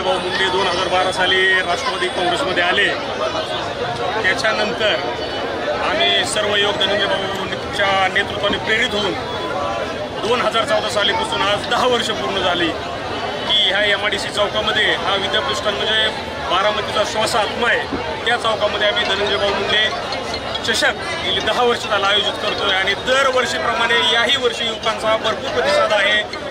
भाऊ मुंडे 2012 साली राष्ट्रवादी काँग्रेसमध्ये आले। त्याच्यानंतर आम्ही सर्व योग धनंजय भाऊंच्या नेतृत्वाने प्रेरित होऊन 2014 सालीपासून आज 10 वर्ष पूर्ण झाली की ह्या MIDC चौकामध्ये हा विद्याप्रतिष्ठान म्हणजे बारामतीचा श्वास आत्मा आहे। त्या चौकामध्ये आम्ही धनंजय भाऊ मुंडे चषक गेली 10 वर्ष झाला आयोजित करतोय आणि दरवर्षीप्रमाणे याही वर्षी युवकांचा भरपूर प्रतिसाद आहे।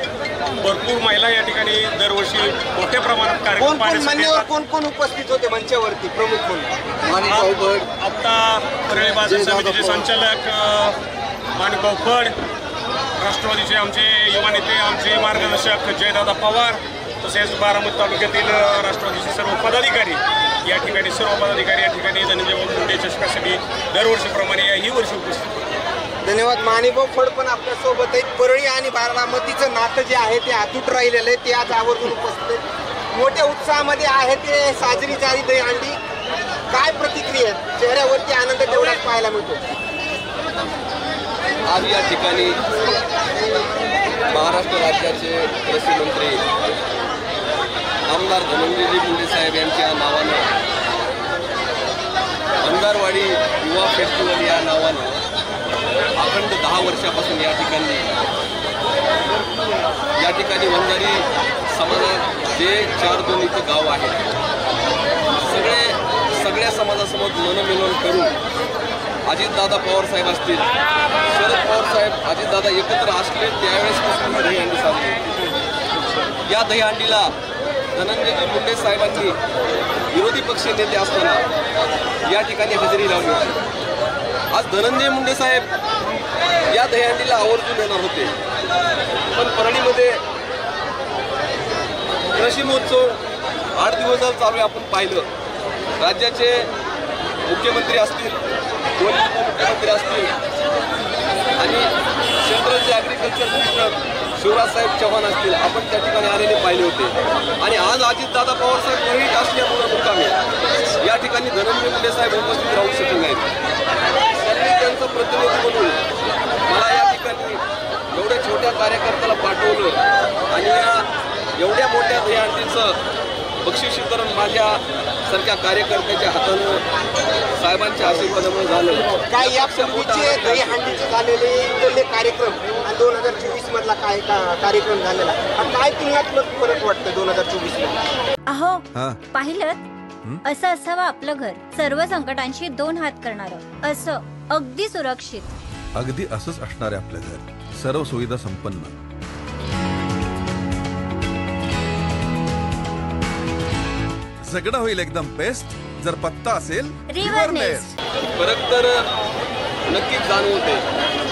भरपूर महिला या ठिकाणी दरवर्षी मोठ्या प्रमाणात कार्यक्रम पाहण्यासाठी कोण उपस्थित होते मंचावरती प्रमुख म्हणून? आता परळी बाजार समितीचे संचालक माणिकभाऊ फड, राष्ट्रवादीचे आमचे युवा नेते, आमचे मार्गदर्शक जयदादा पवार, तसेच बारामती तालुक्यातील राष्ट्रवादीचे सर्व पदाधिकारी या ठिकाणी धनंजय भाऊ मुंडे चषकासाठी दरवर्षीप्रमाणे याही वर्षी उपस्थित होते। धन्यवाद। माणिकभाऊ फड पण आपल्यासोबत आहेत। परळी आणि बारामतीचं नातं जे आहे ते अतूट राहिलेलं आहे, ते आज आवर्जून उपस्थित आहेत। मोठ्या उत्साहामध्ये आहे ते साजरी झाली दहीहंडी। काय प्रतिक्रिया आहेत? चेहऱ्यावरती आनंद तेवढाच पाहायला मिळतो। आज या ठिकाणी महाराष्ट्र राज्याचे कृषी मंत्री आमदार धनंजयजी मुंडे साहेब यांच्या नावानं अंधारवाडी युवा फेस्टिवल या नावानं अखंड 10 वर्षापासून या ठिकाणी वंजारी समाजात जे 4 दोन्हीचं गाव आहे सगळ्या समाजासमोर मनमिलन करून अजितदादा पवार साहेब असतील, शरद पवार साहेब, अजितदादा एकत्र असले त्यावेळेसपासून दहीहंडी साजरी। या दहीहंडीला धनंजयजी मुंडे साहेबांनी विरोधी पक्ष नेते असताना या ठिकाणी हजेरी लावली होती। आज धनंजय मुंडे साहेब या दहीहंडीला आवर्जून येणार होते, पण परळीमध्ये कृषी महोत्सव 8 दिवस चालू आहे। आपण पाहिलं राज्याचे मुख्यमंत्री असतील, 2 उपमुख्यमंत्री असतील आणि सेंट्रलचे ॲग्रिकल्चर मिनिस्टर शिवराज साहेब चव्हाण असतील, आपण त्या ठिकाणी आलेले पाहिले होते। आणि आज अजितदादा पवार साहेब परळीत असल्यामुळे मुक्कामी या ठिकाणी धनंजय मुंडे साहेब उपस्थित राहू शकले नाहीत। त्यांनी त्यांचं प्रतिनिधी म्हणून मला या ठिकाणी एवढ्या छोट्या कार्यकर्त्याला पाठवलं आणि या एवढ्या मोठ्या दहीहंडीचं बक्षीस वितरण माझ्यासारख्या कार्यकर्त्याच्या हातानं साहेबांच्या आशीर्वादामुळे झालं। काय यापूर्वीचे दहीहंडीचे झालेले इथले कार्यक्रम आणि 2024 मधला काय कार्यक्रम झालेला, काय तुलनात्मक फरक वाटतं 2024 मध्ये? अहो पाहिलं, असं असावं आपलं घर, सर्व संकटांशी 2 हात करणारं, असं अगदी सुरक्षित। अगदी असंच असणार आहे आपलं घर, सर्व सुविधा संपन्न। सगळं होईल एकदम बेस्ट जर पत्ता असेल रिव्हरनेस्ट। फरक तर नक्कीच जाणवते,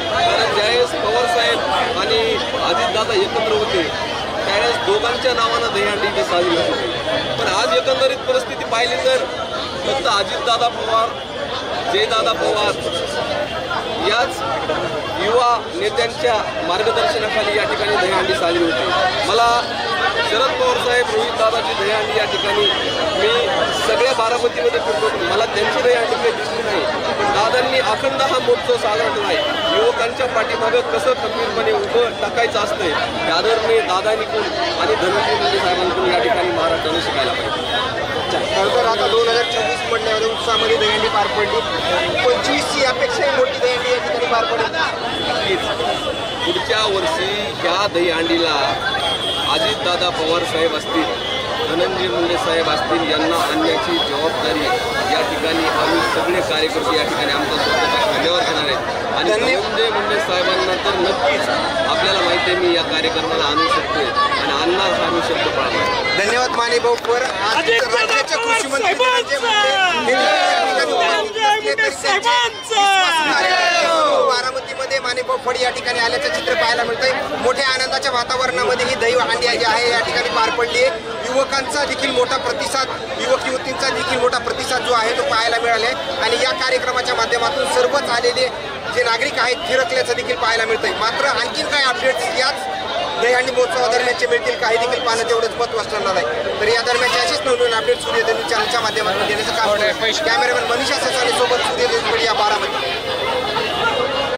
कारण ज्यावेळेस पवार साहेब आणि अजितदादा एकत्र होते त्यावेळेस दोघांच्या नावानं दहीहंडी इथे साजरी होत होती। पण आज एकंदरीत परिस्थिती पाहिली तर फक्त अजितदादा पवार, जयदादा पवार याच युवा नेत्यांच्या मार्गदर्शनाखाली या ठिकाणी दहीहंडी साजरी होती। मला शरद पवार साहेब, रोहित दादाची दहीहंडी या ठिकाणी मी सगळ्या बारामतीमध्ये फिरतो, मला त्यांची दहीहंडी काही दिसली नाही, पण दादांनी अखंड हा महोत्सव साजरा केला आहे। युवकांच्या पाठीमागं कसं खंबीरपणे उभं टाकायचं असतंय हे आदरणीय दादांनीकडून आणि धनंजय मुंडे साहेबांकडून या ठिकाणी महाराष्ट्राने शिकायला पाहिजे। खरं आता 2024 म्हटल्यावर उत्साहामध्ये दहीहंडी पार पडली, 25ची यापेक्षाही मोठी दहीहंडी या ठिकाणी पार पडली। पुढच्या वर्षी ह्या दहीहंडीला अजितदादा पवार साहेब असतील, धनंजय मुंडे साहेब असतील, यांना आणण्याची जबाबदारी या ठिकाणी आम्ही सगळे कार्यकर्ते या ठिकाणी आमच्या स्वतःच्या खांद्यावर घेणार आहेत। आणि धनंजय मुंडे साहेबांना तर नक्कीच आपल्याला माहिती आहे मी या कार्यक्रमाला आणू शकतोय आणि आणणार हा मी शब्द पाळणार। धन्यवाद माणिकभाऊ फड। राज्याचे कृषी मंत्री बारामतीमध्ये माणिकभाऊ फड या ठिकाणी आल्याचं चित्र पाहायला मिळतंय। मोठ्या आनंदाच्या वातावरणामध्ये ही दहीहंडी जी आहे या ठिकाणी पार पडली आहे। युवकांचा देखील मोठा प्रतिसाद, युवक युवतींचा देखील मोठा प्रतिसाद जो आहे तो पाहायला मिळाला आहे आणि या कार्यक्रमाच्या माध्यमातून सर्वच आलेले जे नागरिक आहेत फिरकल्याचं देखील पाहायला मिळतंय। मात्र आणखीन काही अपडेट्स याच दहीहंडी महोत्सवादरम्यानचे मिळतील, काही देखील पाहणं तेवढंच महत्त्वाचं ठरणार आहे। तर या दरम्यानचे असेच नवनवीन अपडेट सूर्यदेवी चॅनलच्या माध्यमातून देण्याचं काम कॅमेरामॅन मनीषा ससाने सोबत सूर्यदेवी मीडिया बारामती।